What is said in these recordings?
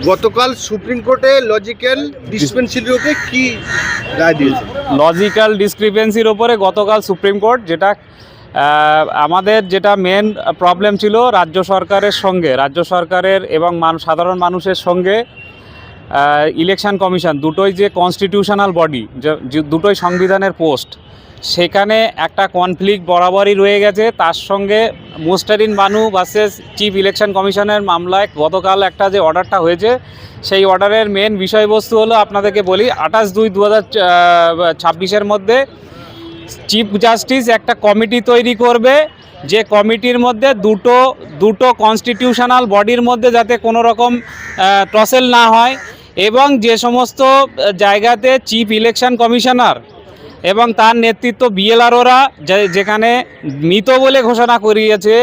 গতকাল সুপ্রিম কোর্টে লজিক্যাল ডিসপেন্সারিকে কি রায় দিয়েছে? লজিক্যাল ডিসক্রিপেন্সির ওপরে গতকাল সুপ্রিম কোর্ট আমাদের যেটা মেন প্রবলেম ছিল রাজ্য সরকারের এবং সাধারণ মানুষের সঙ্গে ইলেকশন কমিশন দুটোই যে কনস্টিটিউশনাল বডি, দুটোই সংবিধানের পোস্ট, সেখানে একটা কনফ্লিক্ট বরাবরই রয়ে গেছে। তার সঙ্গে Mustarin Banu versus chief election কমিশনের মামলায় গতকাল একটা যে অর্ডারটা হয়েছে, সেই অর্ডারের মেন বিষয়বস্তু হলো, আপনাদেরকে বলি, 28/2/2026 মধ্যে চিফ জাস্টিস একটা কমিটি তৈরি করবে, যে কমিটির মধ্যে দুটো কনস্টিটিউশনাল বডির মধ্যে যাতে কোনো রকম টসেল না হয়, এবং যে সমস্ত জায়গাতে চিফ ইলেকশন কমিশনার এবং তার নেতৃত্ব বিএলআরওরা যেখানে মৃত বলে ঘোষণা করিয়েছে,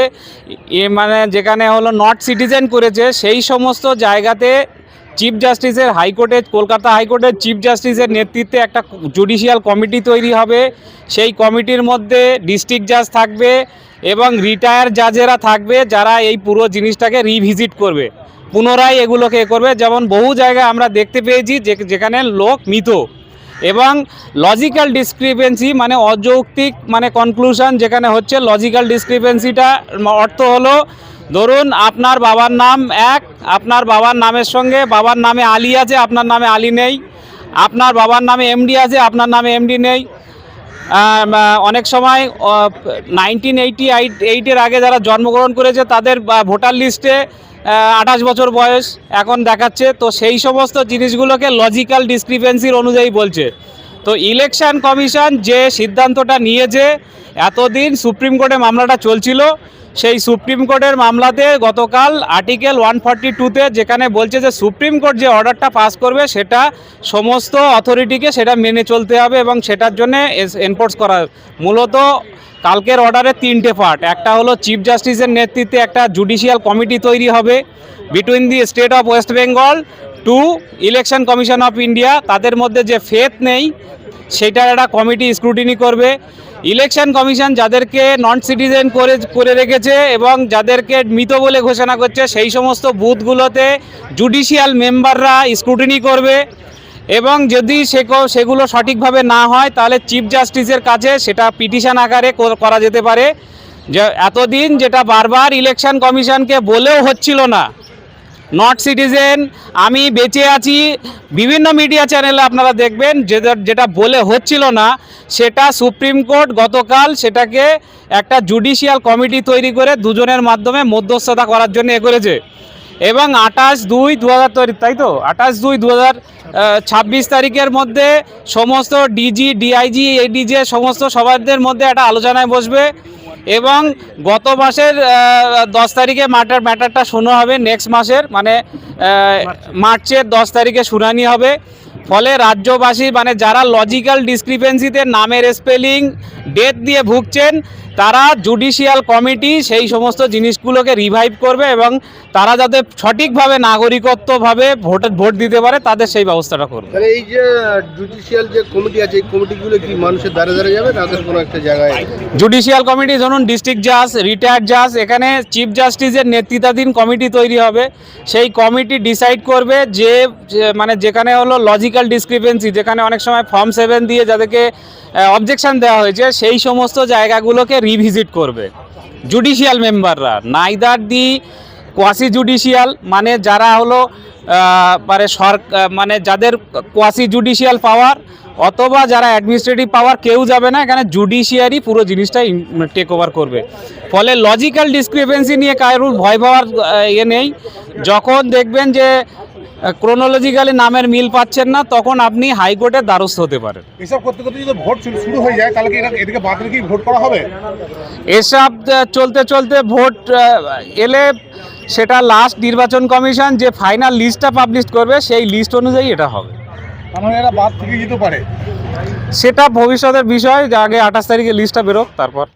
মানে যেখানে হলো নট সিটিজেন করেছে, সেই সমস্ত জায়গাতে চিফ জাস্টিসের কলকাতা হাইকোর্টের চিফ জাস্টিসের নেতৃত্বে একটা জুডিশিয়াল কমিটি তৈরি হবে। সেই কমিটির মধ্যে ডিস্ট্রিক্ট জাজ থাকবে এবং রিটায়ার জাজেরা থাকবে, যারা এই পুরো জিনিসটাকে রিভিজিট করবে, পুনরায় এগুলোকে করবে। যেমন বহু জায়গায় আমরা দেখতে পেয়েছি যেখানে লোক মৃত, এবং লজিক্যাল ডিসক্রিপেন্সি মানে অযৌক্তিক মানে কনক্লুশন যেখানে হচ্ছে। লজিক্যাল ডিসক্রিপেন্সিটা অর্থ হলো, ধরুন আপনার বাবার নাম এক, আপনার বাবার নামের সঙ্গে বাবার নামে আলী আছে, আপনার নামে আলী নেই, আপনার বাবার নামে এমডি আছে, আপনার নামে এমডি নেই। অনেক সময় 1988-এর আগে যারা জন্মগ্রহণ করেছে তাদের ভোটার লিস্টে 28 বছর বয়স এখন দেখাচ্ছে। তো সেই সমস্ত জিনিসগুলোকে লজিক্যাল ডিসক্রিপেন্সির অনুযায়ী বলছে। তো ইলেকশন কমিশন যে সিদ্ধান্তটা নিয়েছে, এতদিন সুপ্রিম কোর্টে মামলাটা চলছিল, সেই সুপ্রিম কোর্টের মামলাতে গতকাল আর্টিকেল 142-তে যেখানে বলছে যে সুপ্রিম কোর্ট যে অর্ডারটা পাস করবে সেটা সমস্ত অথরিটিকে সেটা মেনে চলতে হবে, এবং সেটার জন্য এনফোর্স করা। মূলত কালকের অর্ডারের 3টে পার্ট। একটা হলো চিফ জাস্টিসের নেতৃত্বে একটা জুডিশিয়াল কমিটি তৈরি হবে between the state of West Bengal two election commission of India. তাদের মধ্যে যে ফেথ নেই সেটার একটা কমিটি স্ক্রুটিনি করবে। ইলেকশন কমিশন যাদেরকে নন সিটিজেন করে রেখেছে এবং যাদেরকে মৃত বলে ঘোষণা করছে, সেই সমস্ত বুথগুলোতে জুডিশিয়াল মেম্বাররা স্ক্রুটিনি করবে, এবং যদি সেগুলো সঠিকভাবে না হয় তাহলে চিফ জাস্টিসের কাছে সেটা পিটিশন আকারে করা যেতে পারে। যে এতদিন যেটা বারবার ইলেকশন কমিশনকে বলেও হচ্ছিল না, নট সিটিজেন, আমি বেঁচে আছি, বিভিন্ন মিডিয়া চ্যানেলে আপনারা দেখবেন যেটা বলে হচ্ছিল না, সেটা সুপ্রিম কোর্ট গতকাল সেটাকে একটা জুডিশিয়াল কমিটি তৈরি করে দুজনের মাধ্যমে মধ্যস্থতা করার জন্য করেছে। এবং 28/2/2023, তাই তো 28/2/2026 তারিখের মধ্যে সমস্ত ডিজি, ডিআইজি, এডিজে সমস্ত সবাইদের মধ্যে একটা আলোচনায় বসবে, এবং গত মাসের 10 তারিখে ম্যাটারটা শোনা হবে। নেক্সট মাসের মানে মার্চের 10 তারিখে শুনানি হবে। ফলে রাজ্যবাসী মানে যারা লজিক্যাল ডিসক্রিপেন্সিতে নামের স্পেলিং, ডেট দিয়ে ভুগছেন, তারা জুডিশিয়াল কমিটি সেই সমস্ত জিনিসগুলোকে রিভাইভ করবে, এবং তারা যাতে সঠিকভাবে নাগরিকত্বভাবে ভোট দিতে পারে তাদের সেই ব্যবস্থাটা করবে। তাহলে এই যে জুডিশিয়াল যে কমিটি আছে, এই কমিটিগুলো কি মানুষের দ্বারে দ্বারে যাবে, তাদের কোনো একটা জায়গায়? জুডিশিয়াল কমিটি ধরুন ডিস্ট্রিক্ট জাজ, রিটায়ার্ড জাজ, এখানে চিফ জাস্টিসের নেতৃত্বাধীন কমিটি তৈরি হবে। সেই কমিটি ডিসাইড করবে যে মানে যেখানে হলো লজিক্যাল ডিসক্রিপেন্সি, যেখানে অনেক সময় ফর্ম 7 দিয়ে যাদেরকে অবজেকশন দেওয়া হয়েছে, সেই সমস্ত জায়গাগুলোকে রিভিজিট করবে জুডিশিয়াল মেম্বাররা। নাইদার দি কোয়াসি জুডিশিয়াল মানে যারা হলো মানে যাদের কোয়াসি জুডিশিয়াল পাওয়ার অথবা যারা অ্যাডমিনিস্ট্রেটিভ পাওয়ার, কেউ যাবে না এখানে, জুডিশিয়ারি পুরো জিনিসটাই টেক ওভার করবে। ফলে লজিক্যাল ডিসক্রিপেন্সি নিয়ে কারোর ভয় পাওয়ার নেই। যখন দেখবেন যে ক্রোনোলজিক্যালি নামের মিল পাচ্ছেন না, তখন আপনি হাইকোর্টের দ্বারস্থ হতে পারেন। এসব করতে করতে যদি ভোট শুরু হয়ে যায়, তাহলে কি এদিকে বাদ রেখে ভোট করা হবে? এসব চলতে ভোট এলে সেটা লাস্ট নির্বাচন কমিশন যে ফাইনাল লিস্টটা পাবলিশ করবে, সেই লিস্ট অনুযায়ী এটা হবে। মানে এরা বাদ থেকে যেতে পারে, সেটা ভবিষ্যতের বিষয়। আগে 28 তারিখে লিস্টটা বেরোক, তারপর